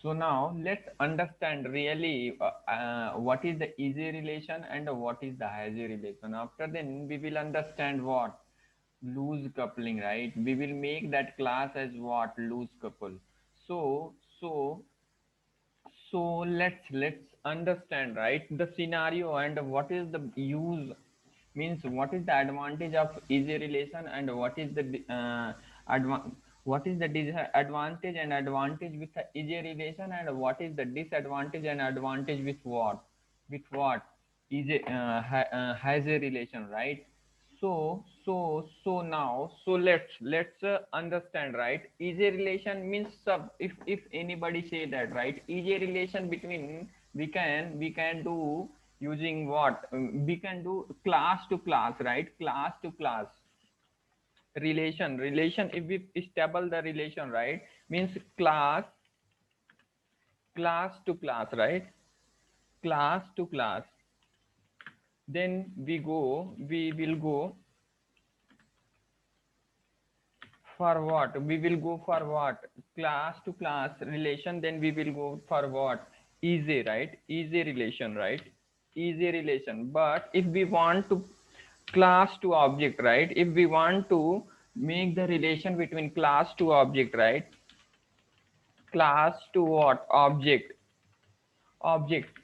So now let's understand really what is the easy relation and what is the hazy relation. After then we will understand what loose coupling, right? We will make that class as what loose couple. So so so let's understand, right, the scenario and what is the use, means what is the advantage of easy relation and what is the what is the advantage and advantage with the easy relation and what is the disadvantage and advantage with what easy has a relation, right? So let's understand, right? Easy relation means sub, if anybody say that, right, easy relation between, we can do using what, we can do class to class, right? Class to class relation, if we establish the relation, right, means class to class, right? Class to class, then we will go for what, we will go for what, class to class relation, then we will go for what, easy, right? Easy relation, right? Easy relation. But if we want to class to object, right, if we want to make the relation between class to object, right, class to what, object,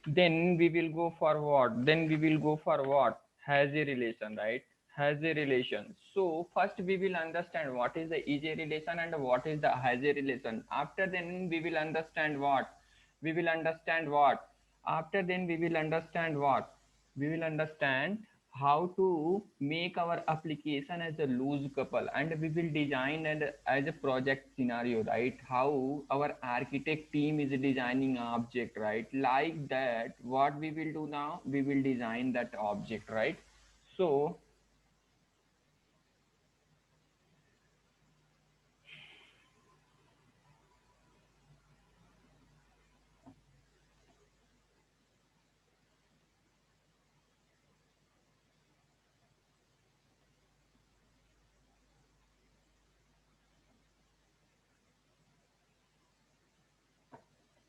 then we will go for what, then we will go for what, has a relation, right? Has a relation. So first we will understand what is the easy relation and what is the has a relation. After then we will understand what, we will understand what, after then we will understand what, we will understand how to make our application as a loose couple, and we will design and as a project scenario, right, how our architect team is designing object, right? Like that, what we will do now, we will design that object, right? So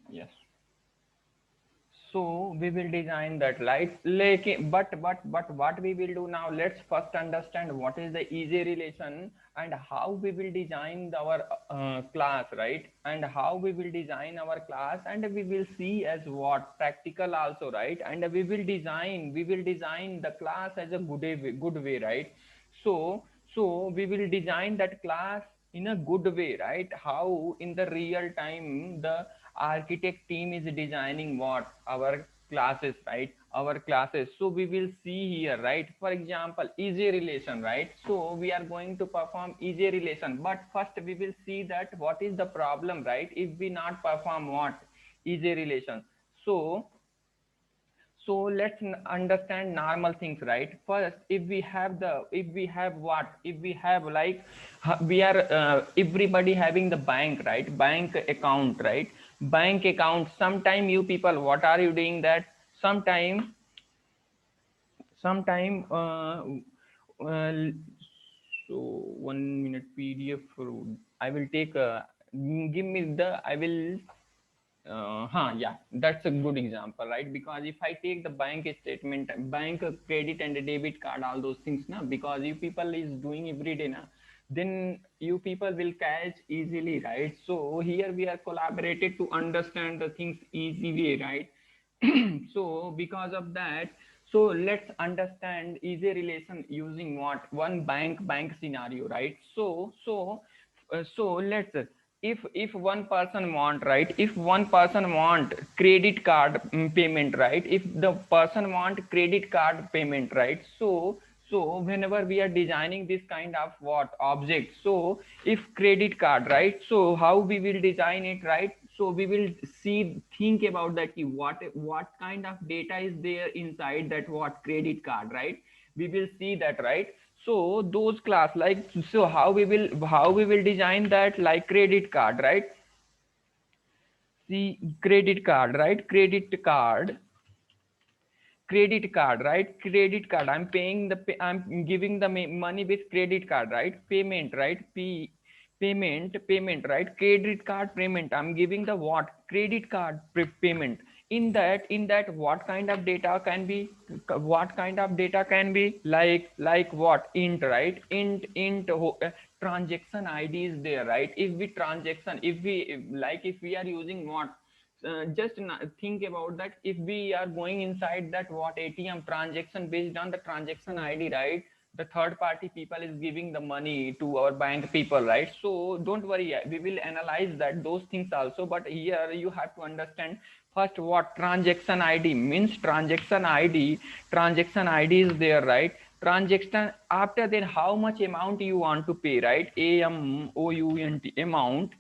yes, so we will design that, right? Like, but what we will do now, let's first understand what is the easy relation and how we will design our class, right? And how we will design our class, and we will see as what practical also, right? And we will design the class as a good way, right? So we will design that class in a good way, right? How in the real time the architect team is designing what, our classes, right? Our classes. So we will see here, right? For example, easy relation, right? So we are going to perform easy relation, but first we will see that what is the problem, right, if we not perform what, easy relation. So so let's understand normal things, right? First, if we have what, if we have like, we are everybody having the bank, right? Bank account, right? Bank account. Sometime you people, what are you doing that? Sometime uh, so 1 minute PDF I will take give me the, I will yeah, that's a good example, right? Because if I take the bank statement, bank credit and debit card, all those things, na, because you people is doing every day, na, then you people will catch easily, right? So here we are collaborated to understand the things easy way, right? So because of that, so let's understand easy relation using what, one bank scenario, right? So let's, if one person want, right, if one person want credit card payment, right, if the person want credit card payment, right? So whenever we are designing this kind of what object, so if credit card, right, so how we will design it, right? So we will see, think about that, what kind of data is there inside that what credit card, right? We will see that, right? So those class, like, so how we will design that, like credit card, right? See, credit card, right? Credit card, right? Credit card, I'm paying I'm giving the money with credit card, right? Payment, right? payment, right? Credit card payment, I'm giving the what? Credit card payment. In that what kind of data can be, what kind of data can be, like what? Int, right? Transaction ID is there, right? If we are using what, just think about that. If we are going inside that what ATM, transaction based on the transaction ID, right? The third party people is giving the money to our bank people, right? So don't worry, we will analyze that those things also. But here you have to understand first what transaction ID means. Transaction ID is there, right? Transaction, after that how much amount you want to pay, right? Amount,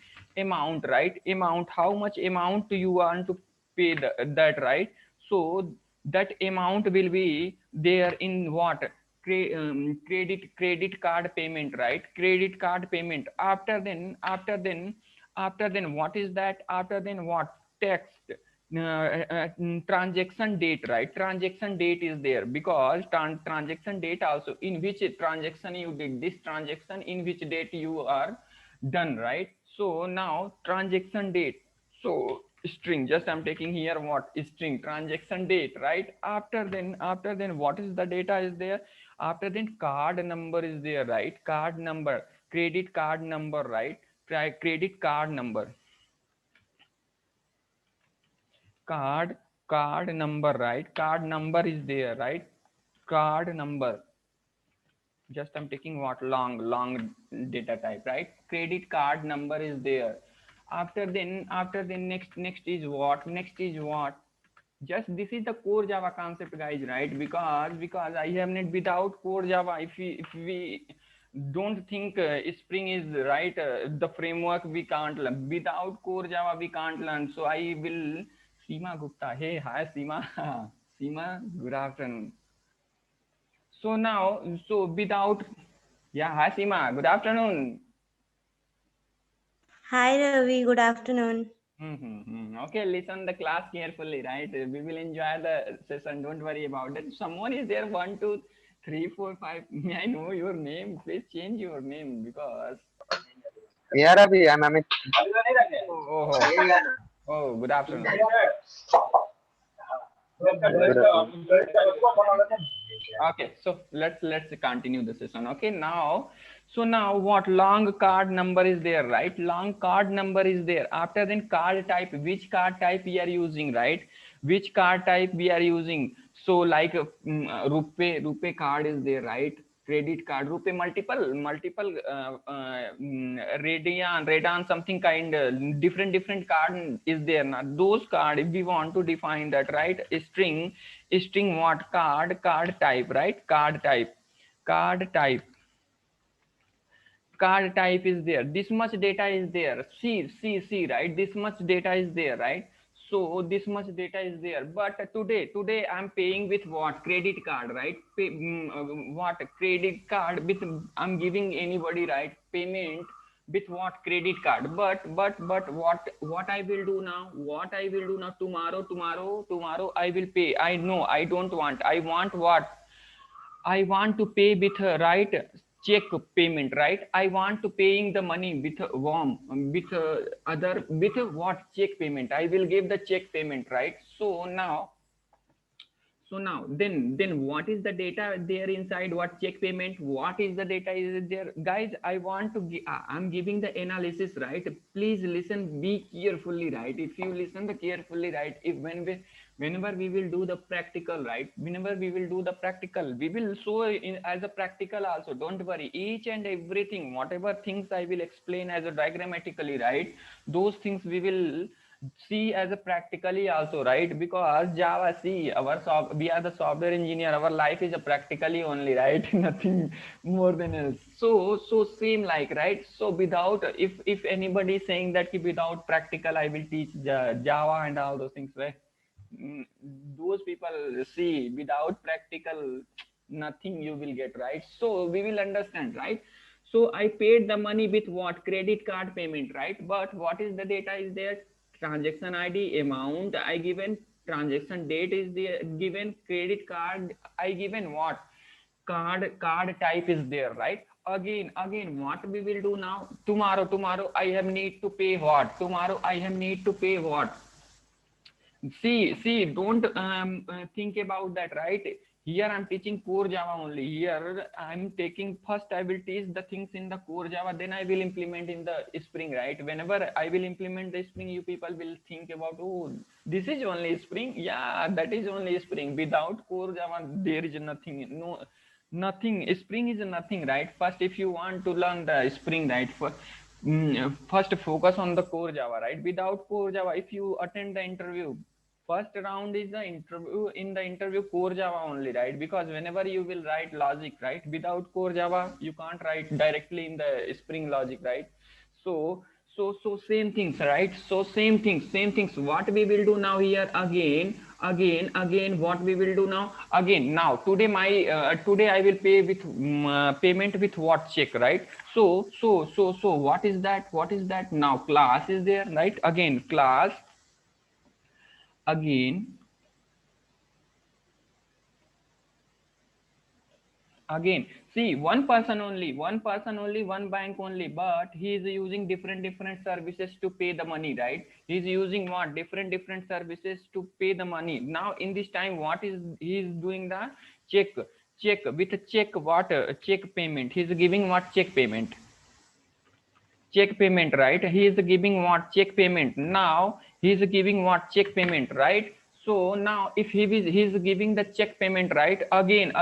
right? Amount, how much amount you want to pay that, right? So that amount will be there in what? Credit card payment, right? Credit card payment. After then what is that? After then what? Text, transaction date, right? Transaction date is there, because transaction date also, in which transaction you did this transaction, in which date you are done, right? So now transaction date, so string, just I'm taking here what? String transaction date, right? After then what is the data is there? After then card number is there, right? Card number, credit card number, right? Credit card number, card card number, right? Card number is there, right? Card number, just I'm taking what? Long data type, right? Credit card number is there. After then next is what? Next is what? Just this is the core Java concept, guys, right? Because I have not, without core Java, if we don't think Spring is right, the framework we can't learn. Without core Java we can't learn. So I will. Seema Gupta, hey, hi Seema. Seema, good afternoon. So now, so without, yeah, hi Seema, good afternoon. Hi Ravi, good afternoon. Okay, listen the class carefully, right? We will enjoy the session. Don't worry about it. Someone is there. 1, 2, 3, 4, 5. May I know your name? Please change your name because. Yeah, Ravi, I'm Amit. Oh, oh, oh, good afternoon. Good afternoon. Okay, so let's continue the session. Okay, now, so now what? Long card number is there, right? Long card number is there. After then card type, which card type we are using, right? Which card type we are using? So like Rupee card is there, right? Credit card, Rupee, multiple Radian something kind, different card is there. Now those card, if we want to define that, right? String what? Card type, right? Card type is there. This much data is there. See, right? This much data is there, right? So this much data is there. But today I'm paying with what? Credit card, right? What? Credit card with, I'm giving anybody, right? Payment with what? Credit card. But what I will do now? What I will do now? Tomorrow I will pay. I know I don't want. I want what? I want to pay with right? Check payment, right? I want to paying the money with warm, with other, with what? Check payment. I will give the check payment, right? So now then what is the data there inside? What? Check payment. What is the data is there, guys? I want to I'm giving the analysis, right? Please listen, be carefully, right? If you listen the carefully, right? If whenever we will do the practical, right? Whenever we will do the practical, we will show in as a practical also. Don't worry, each and everything, whatever things I will explain as a diagrammatically, right? Those things we will see as a practically also, right? Because Java, see, we are the software engineer, our life is a practically only, right? Nothing more than else. So same like, right? So without, if anybody is saying that without practical I will teach Java and all those things, right? Mm, those people, see, without practical nothing you will get, right? So we will understand, right? So I paid the money with what? Credit card payment, right? But what is the data is there? Transaction ID, amount I given, transaction date is there given, credit card I given, what? Card type is there, right? again what we will do now? Tomorrow I have need to pay what? Tomorrow I have need to pay what? See, don't think about that, right? Here I'm teaching core Java only. Here I'm taking first, I will teach the things in the core Java, then I will implement in the Spring, right? Whenever I will implement the Spring, you people will think about, oh, this is only Spring. Yeah, that is only Spring. Without core Java, there is nothing. No, nothing. Spring is nothing, right? First, if you want to learn the Spring, right? First focus on the core Java, right? Without core Java, if you attend the interview, first round is the interview. In the interview, core Java only, right? Because whenever you will write logic, right, without core Java you can't write directly in the Spring logic, right? So same things, right? So same things what we will do now here. Again what we will do now? Again, now today I will pay with payment with what? Check, right? So what is that now? Class is there, right? Again class, again see, one person only, one bank only, but he is using different services to pay the money, right? He is using what? Different services to pay the money. Now in this time, what is he is doing? The check with a check. What? Check payment. He is giving what? Check payment. Check payment, right? He is giving what? Check payment. Now he is giving what? Check payment, right? So now if he is giving the check payment, right? Again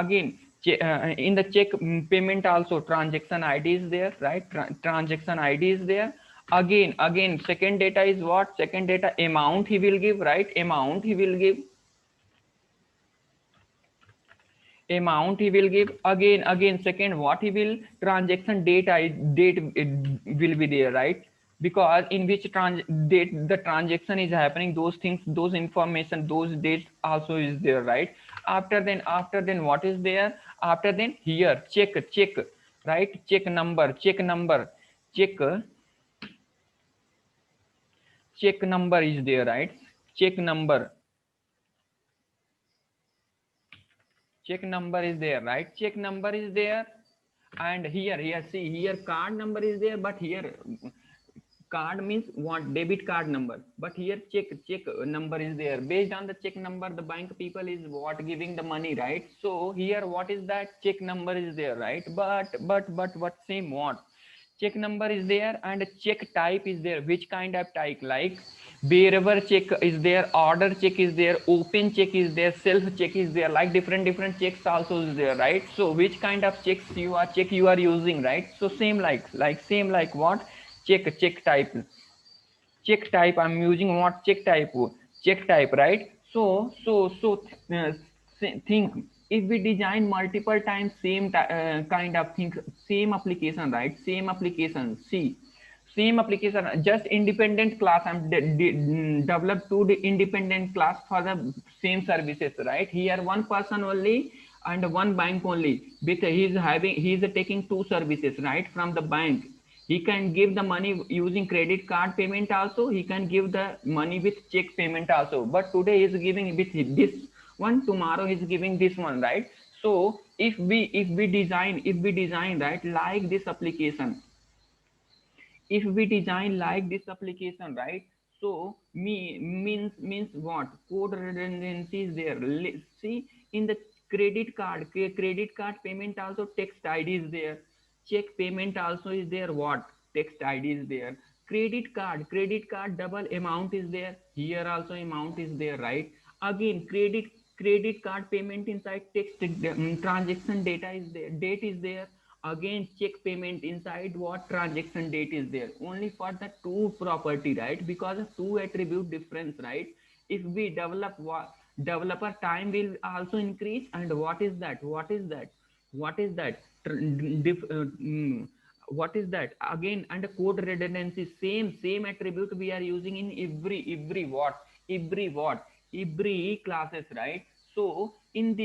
in the check payment also transaction ID is there, right? Transaction ID is there. Again second data is what? Second data amount he will give, right? Amount he will give. Amount he will give. Again second, what he will? Transaction date it will be there, right? Because in which date the transaction is happening, those things, those information, those dates also is there, right? After then what is there? After then here check, right? Check number is there, right? Check number is there, right? Check number is there. And here see, here card number is there, but here card means what? Debit card number. But here check number is there. Based on the check number, the bank people is what? Giving the money, right? So here what is that? Check number is there, right? But what? Same what? Check number is there, and check type is there. Which kind of type? Like wherever check is there, order check is there, open check is there, self check is there, like different checks also is there, right? So which kind of check you are using, right? So same like what? Check type I'm using what? Check type, right? So think, if we design multiple times kind of thing, same application, right? Same application. See, same application, just independent class. I'm developed two independent class for the same services, right? Here one person only and one bank only, with he's taking two services, right, from the bank. He can give the money using credit card payment also, he can give the money with check payment also, but today he is giving with this one, tomorrow he's giving this one, right? So if we design right, like this application, if we design like this application, right? So means what? Code redundancy is there. See, in the credit card payment also text ID is there. Check payment also is there. What? Text ID is there. Credit card double amount is there. Here also amount is there, right? Again credit card payment inside text, transaction data is there, date is there. Again check payment inside what? Transaction date is there, only for the two property, right? Because of two attribute difference, right? If we develop what? Developer time will also increase. And what is that what is that again? And code redundancy, same attribute we are using in every classes, right? So in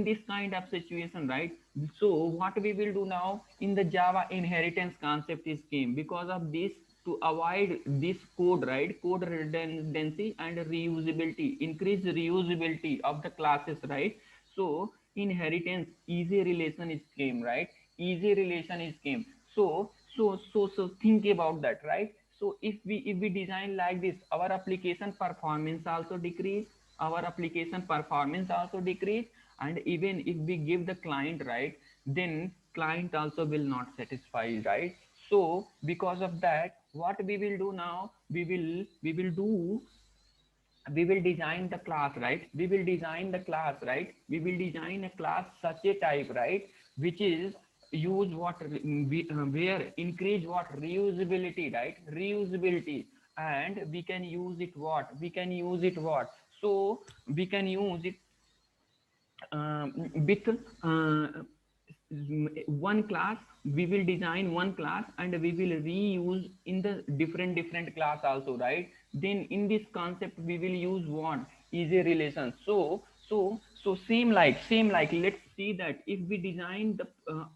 this kind of situation, right? So what we will do now, in the Java inheritance concept is came because of this, to avoid this code, right? Code redundancy and reusability, increase reusability of the classes, right? So inheritance easy relation is came, right? easy relation is came. So think about that, right? So if we design like this, our application performance also decrease, our application performance also decrease, and even if we give the client, right, then client also will not satisfy, right? So because of that, what we will do now, we will design the class, right? We will design the class, right? We will design a class such a type, right, which is use what where increase what reusability, right? Reusability. And we can use it what, we can use it what, so we can use it with one class. We will design one class and we will reuse in the different class also, right? Then in this concept we will use what, easy relation. So same like let's see that if we design the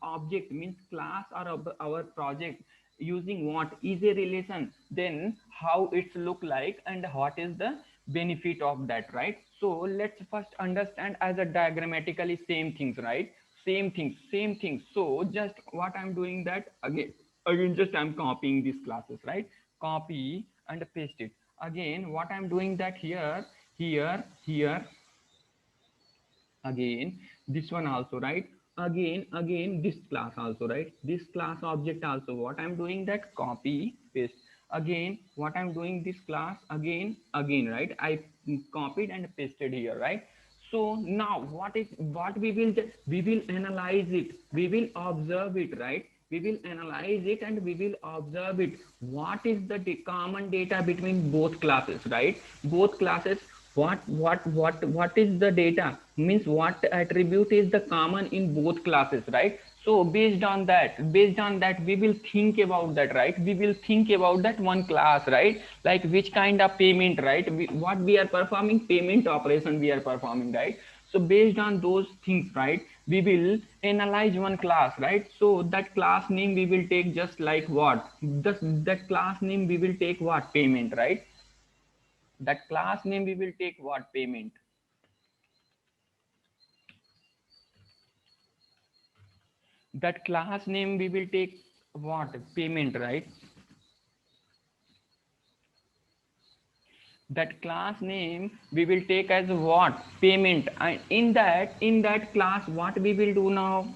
object means class or our project using what, easy relation, then how it's look like and what is the benefit of that, right? So let's first understand as a diagrammatically same things, right? Same things. So just what I'm doing that again just I'm copying these classes, right? Copy and paste it. Again what I'm doing that here again this one also, right? Again this class also, right? This class object also, what I'm doing that copy paste. Again what I'm doing this class again, right? I copied and pasted here, right? So now what we will analyze it, we will observe it, right? We will analyze it and we will observe it. What is the common data between both classes, right? Both classes, what is the data means, what attribute is the common in both classes, right? So based on that we will think about that, right? We will think about that one class, right? Like which kind of payment, right? What we are performing, payment operation we are performing, right? So based on those things, right, we will analyze one class, right? So that class name we will take just like what, that class name we will take what, payment, right? That class name we will take what, payment. That class name we will take what, payment, right? That class name we will take as what, payment. And in that class what we will do now,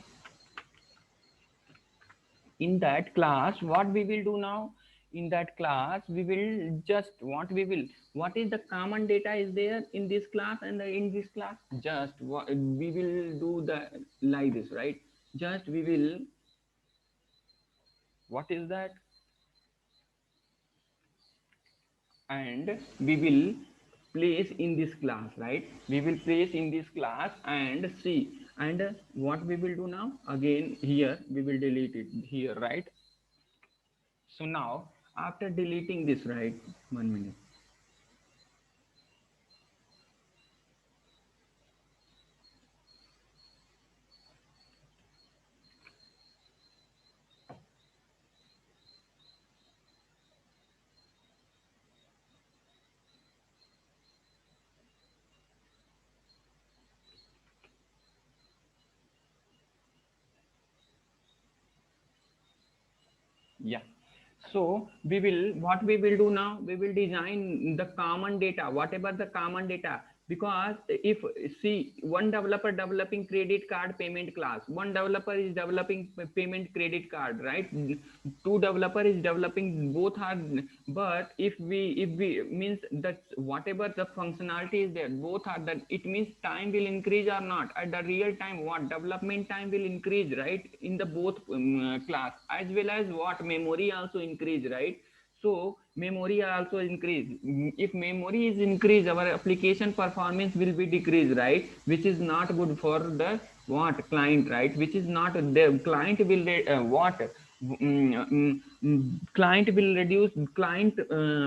in that class what we will do now, in that class we will just what is the common data is there in this class and in this class, just what we will do the like this, right? Just we will, what is that, and we will place in this class, right? We will place in this class and see. And what we will do now, again here we will delete it here, right? So now after deleting this, right, 1 minute. Yeah. So we will, what we will do now, we will design the common data, whatever the common data. Because if see, one developer developing credit card payment class, one developer is developing payment credit card, right? Two developer is developing, both are. But if we means that whatever the functionality is there, both are, that it means time will increase or not at the real time, what development time will increase, right, in the both class, as well as what memory also increase, right? So memory also increase. If memory is increased, our application performance will be decreased, right? Which is not good for the what, client, right? Which is not, the client will what, client will reduce, client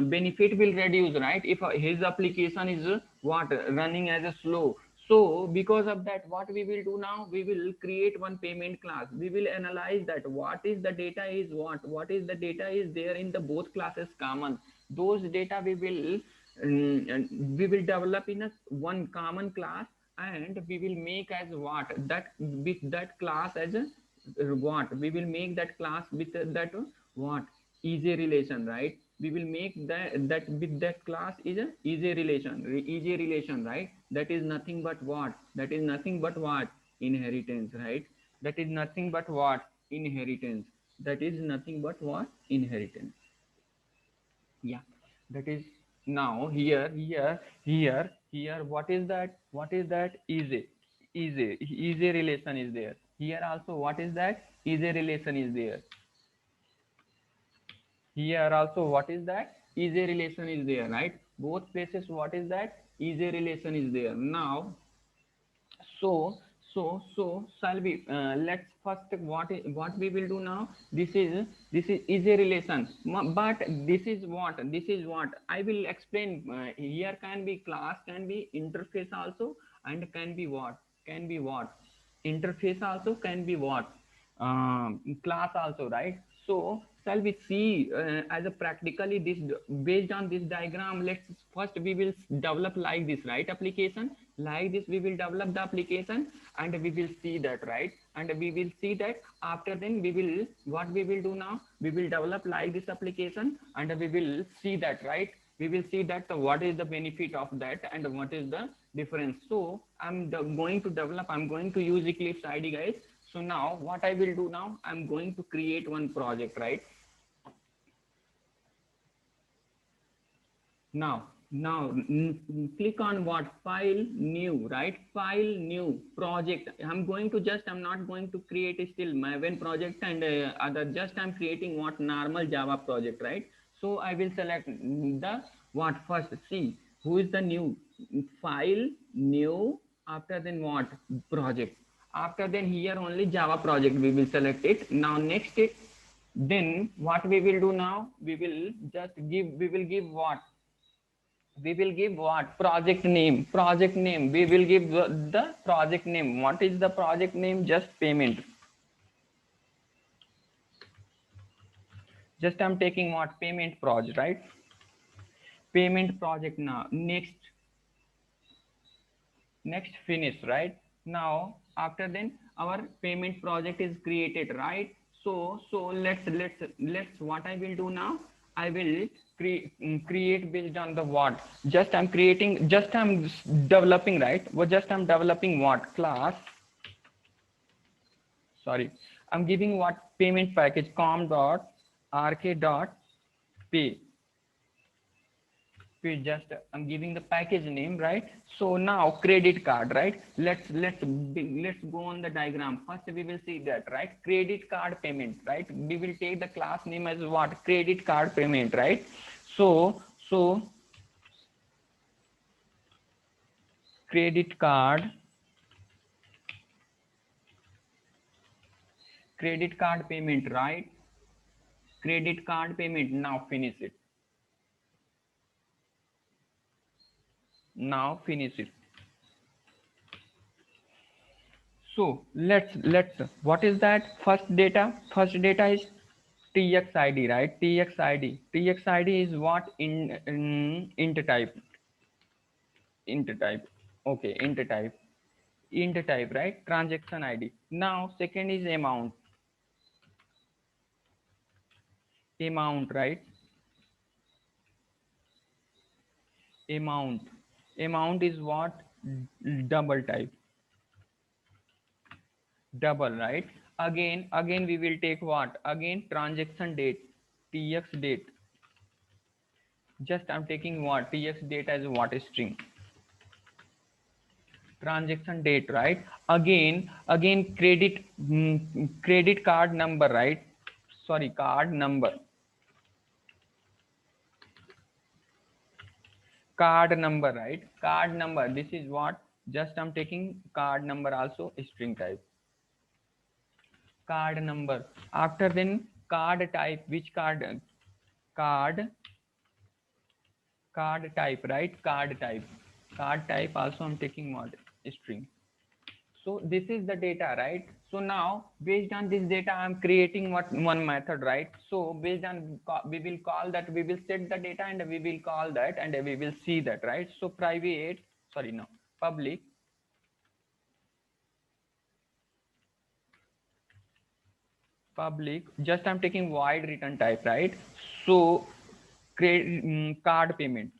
benefit will reduce, right? If his application is what, running as a slow. So because of that, what we will do now, we will create one payment class. We will analyze that what is the data is what is the data is there in the both classes common. Those data we will develop in a one common class, and we will make as what, that with that class as a what we will make that class with that what is a relation, right? We will make that with that class is a relation, right? That is nothing but what, that is nothing but what, inheritance, right? That is nothing but what, inheritance. That is nothing but what, inheritance. Yeah, that is. Now here what is that, what is that, is a relation is there. Here also what is that, is a relation is there. Here also what is that, is a relation is there, right? Both places what is that, is a relation is there. Now so so shall we let's first what we will do now. This is a relation. But this is what I will explain. Here can be class, can be interface also, and can be what, can be what, interface also, can be what, class also, right? So shall we see as a practically this, based on this diagram, let's first we will develop like this, right? Application like this we will develop the application, and we will see that, right? And we will see that after, then we will, what we will do now, we will develop like this application, and we will see that, right? We will see that what is the benefit of that and what is the difference. So I'm going to develop, I'm going to use Eclipse ID, guys. So now what I will do now, I'm going to create one project, right? Now click on what, file new, right? File new project. I'm going to just, I'm not going to create still Maven project and other, just I'm creating what, normal Java project, right? So I will select the what, first see who is the new, file new, after then what, project, after then here only Java project we will select it. Now next it, then what we will do now, we will just give, we will give what, we will give what, project name, project name, we will give the project name. What is the project name? Just payment. Just I'm taking what, payment project, right? Payment project. Now next finish, right? Now after then our payment project is created, right? So let's what I will do now, I will create based on the what, just I'm creating, just I'm developing, right? Well, just I'm developing what, class, sorry, I'm giving what, payment package com dot rk dot pay. Just I'm giving the package name, right? So now credit card, right? Let's go on the diagram. First we will see that, right? Credit card payment, right? We will take the class name as what, credit card payment, right? So credit card payment, right? Credit card payment. Now finish it. Now finish it. So let's what is that, first data, first data is txid, right? Txid is what, int type, okay, int type, right? Transaction id. Now second is amount, right? Amount is what, double type, double, right? Again we will take what, again transaction date, tx date. Just I'm taking what, tx date as what, string, transaction date, right? Again credit card number, right? Sorry, card number, right? Card number, this is what, just I'm taking card number also string type, card number. After then card type, which card, card type, right? Card type also I'm taking what, string. So this is the data, right? So now based on this data I'm creating what, one method, right? So based on, we will call that, we will set the data and we will call that and we will see that, right? So private, sorry, no, public public, just I'm taking void return type, right? So create card payment,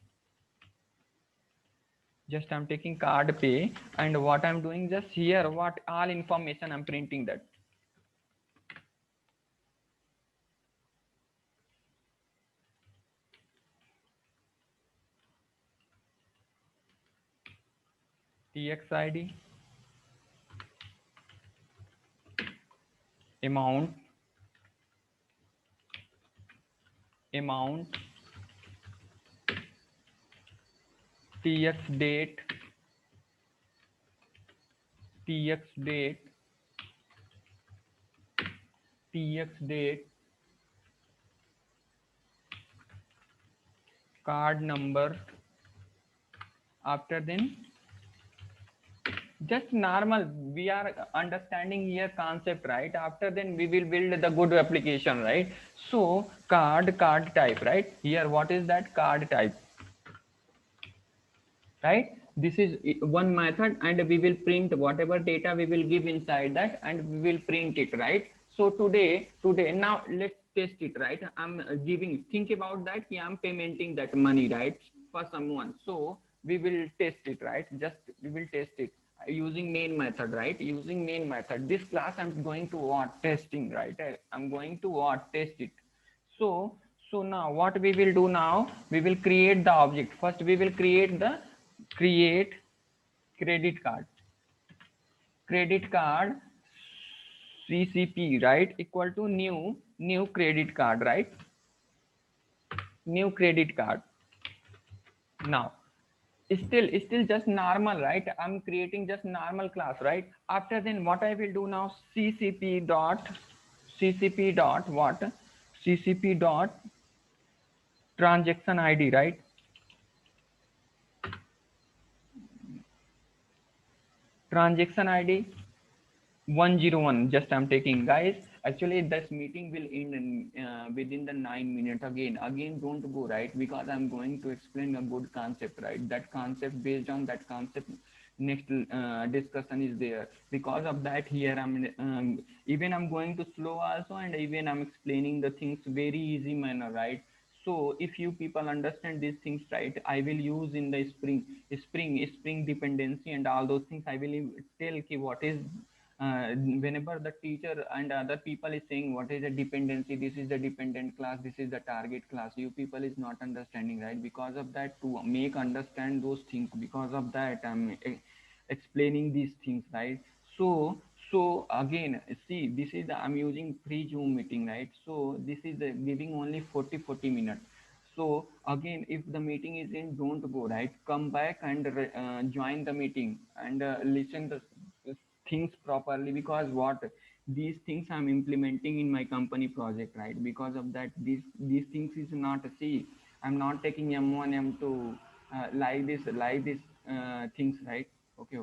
just I'm taking card pay, and what I'm doing, just here what all information I'm printing that. TXID, amount, TX date, TX date, TX date, card number. After then, just normal, we are understanding here concept, right? After then we will build the good application, right? So card type, right? Here what is that? Card type, right? This is one method, and we will print whatever data we will give inside that, and we will print it, right? So today now let's test it, right? I'm giving, think about that, I'm paymenting that money, right, for someone. So we will test it, right? Just we will test it using main method, right? Using main method, this class I'm going to what? Testing, right? I'm going to what? Test it. So now what we will do, now we will create the object. First we will create the create credit card, credit card CCP, right, equal to new credit card, right? New credit card. Now still just normal, right? I'm creating just normal class, right? After then what I will do now, ccp dot what? ccp dot transaction ID, right? Transaction ID 101, just I'm taking, guys. Actually this meeting will end in, within the 9 minutes. Again don't go, right? Because I'm going to explain a good concept, right? That concept, based on that concept, next discussion is there. Because of that, here I'm even I'm going to slow also, and even I'm explaining the things very easy manner, right? So if you people understand these things, right, I will use in the spring dependency and all those things. I will tell ki what is, whenever the teacher and other people is saying what is a dependency, this is the dependent class, this is the target class, you people is not understanding, right? Because of that, to make understand those things, because of that I'm explaining these things, right? So again, see, this is I'm using free Zoom meeting, right? So this is giving only 40 minutes. So again, if the meeting is in, don't go, right? Come back and join the meeting, and listen the things properly, because what, these things I'm implementing in my company project, right? Because of that, these things is not, see, I'm not taking M1 M2 like this things, right? Okay.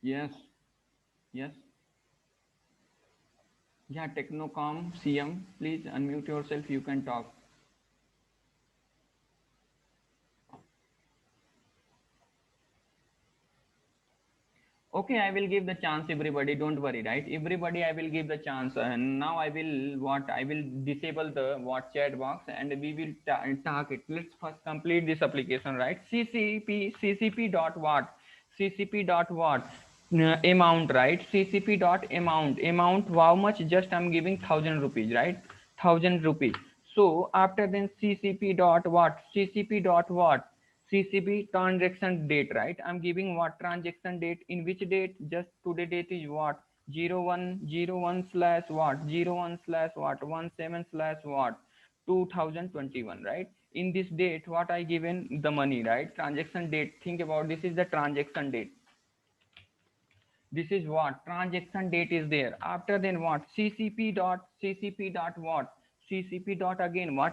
Yes, yeah, Technocom CM, please unmute yourself, you can talk. Okay, I will give the chance, everybody, don't worry, right? Everybody, I will give the chance. And now I will what? I will disable the what chat box, and we will talk it. Let's first complete this application, right? CCP dot what? CCP dot what? Amount, right? CCP dot amount. How much? Just I'm giving 1,000 rupees, right? 1,000 rupees. So after then CCP dot what? CCP dot what? CCP transaction date, right? I'm giving what? Transaction date. In which date? Just today date is what? 0101 slash what? 01 slash what? 17 slash what? 2021, right? In this date, what I given the money, right? Transaction date. Think about, this is the transaction date. This is what? Transaction date is there. After then what? CCP dot what? CCP dot again what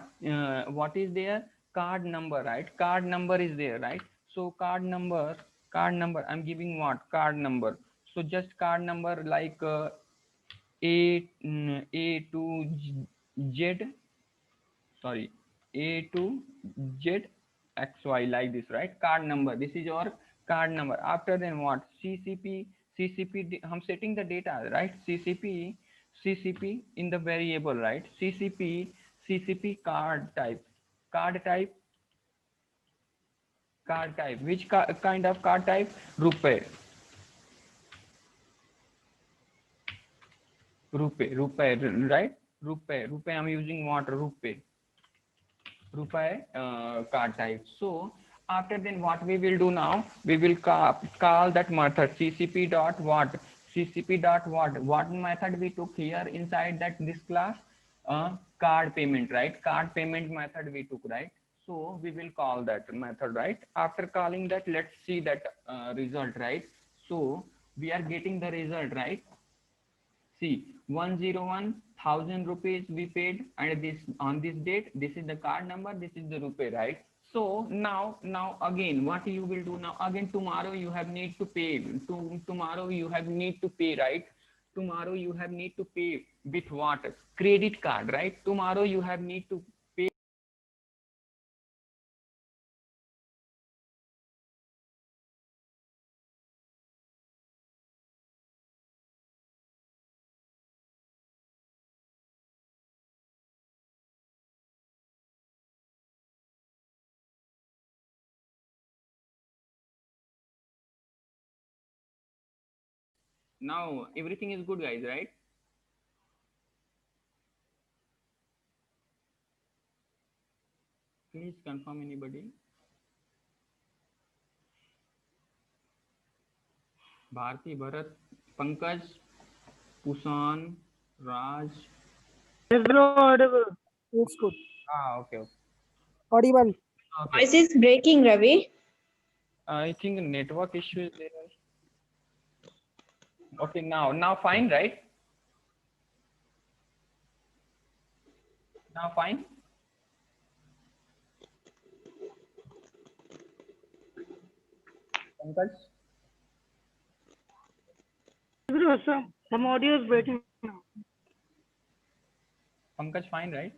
is there? Card number, right? Card number is there, right? So card number, I'm giving what? Card number. So just card number like A to Z, sorry, A to Z, XY like this, right? Card number, this is your card number. After then what? I'm setting the data, right? CCP in the variable, right? CCP card type which kind of card type? Rupee. Right? Rupee, I'm using what? Rupee card type. So after then what we will do now, we will call that method ccp dot what, what method we took here inside that this class? Card payment, right? Card payment method we took, right? So we will call that method, right? After calling that, let's see that result, right? So we are getting the result, right? See, 101,000 rupees we paid, and this on this date, this is the card number, this is the rupee, right? So now again, what you will do now? Again, tomorrow you have need to pay. Tomorrow you have need to pay, right? Tomorrow you have need to pay with what? Credit card, right? Tomorrow you have need to pay. Now everything is good, guys, right? Please confirm anybody. Bharti, Bharat, Pankaj, Pusan, Raj. Yes, bro, audible. It's good. Okay. Audible. Okay. Voice is breaking, Ravi. I think network issue is there. Okay, now fine, right? Now fine. Pankaj, Bro, some audio is breaking now. Pankaj, fine, right?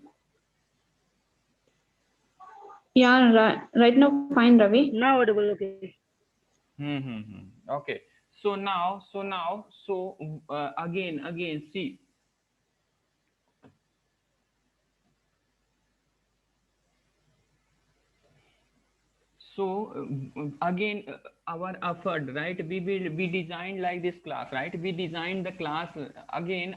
Yeah, right now, fine, Ravi. Now audible, okay. Okay. So again, see. So again, our effort, right? We designed like this class, right? We designed the class again.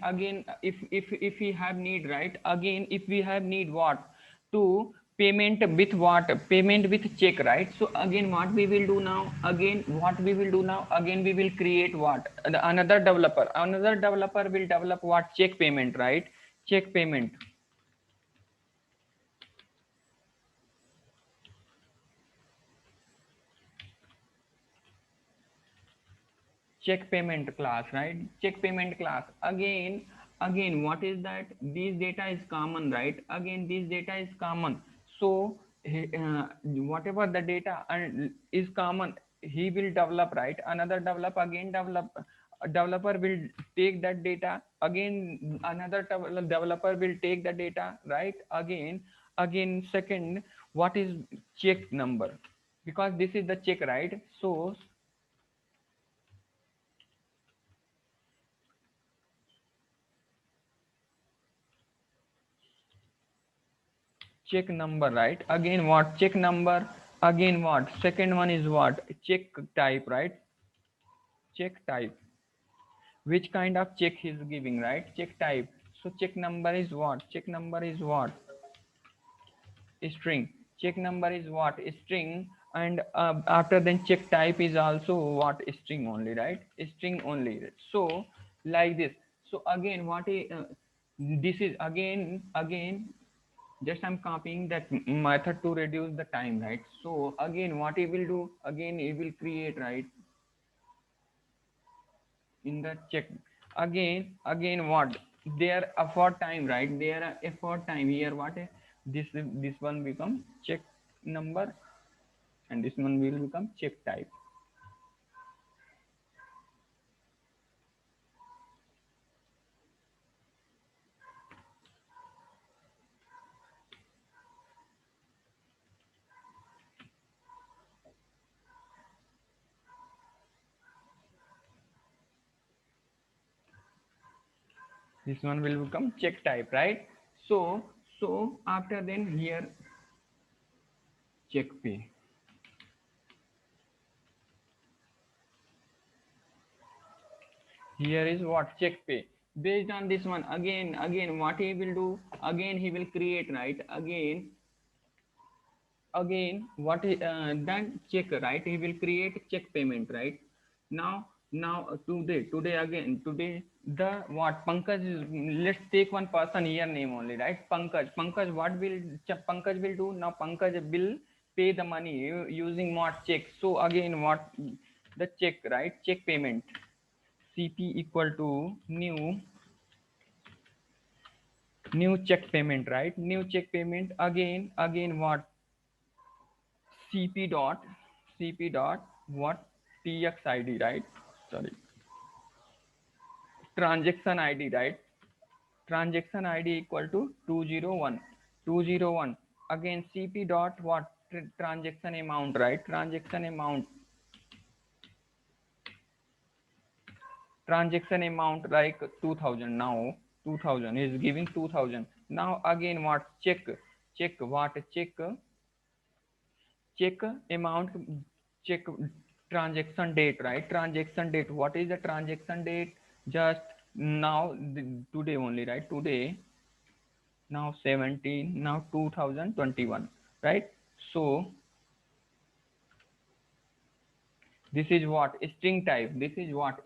If we have need, right? Again, if we have need what? To payment with what? Payment with check, right? So again, what we will do now? Again, we will create what? Another developer. Another developer will develop what? Check payment, right? Check payment. Check payment class, right? Check payment class. Again, what is that? This data is common, right? Again, this data is common. So whatever the data is common, he will develop, right? Another developer will take that data. Again, another developer will take the data, right? Again, second, what is check number? Because this is the check, right? So check number, right? Again, what? Check number. Again, what? Second one is what? Check type, right? Check type. Which kind of check he's giving, right? Check type. So check number is what? Check number is what? String. Check number is what? String. And after then check type is also what? String only, right? String only. So like this. So again, what is this is again just I'm copying that method to reduce the time, right? So again, what he will do? Again, he will create, right? In the check. Again, what? Their effort time, right? Their effort time here. What? This one become check number, and this one will become check type. This one will become check type, right? So after then here check pay. Here is what check pay. Based on this one, again what he will do, again he will create, right? Again what he, then check, right? He will create check payment, right? Now today again today the what Pankaj is, let's take one person here name only, right? Pankaj what will Pankaj will do now? Pankaj will pay the money using what check. So again what the check, right? Check payment, CP equal to new check payment, right? New check payment, again what cp dot what tx id, right? Sorry, transaction id, right? Transaction id equal to 201 again cp dot what transaction amount, right? Transaction amount like 2000. Now 2000 is giving 2000. Now again what check amount, check transaction date, right? Transaction date, what is the transaction date? Just now today only, right? Today, now 17, now 2021, right? So this is what string type, this is what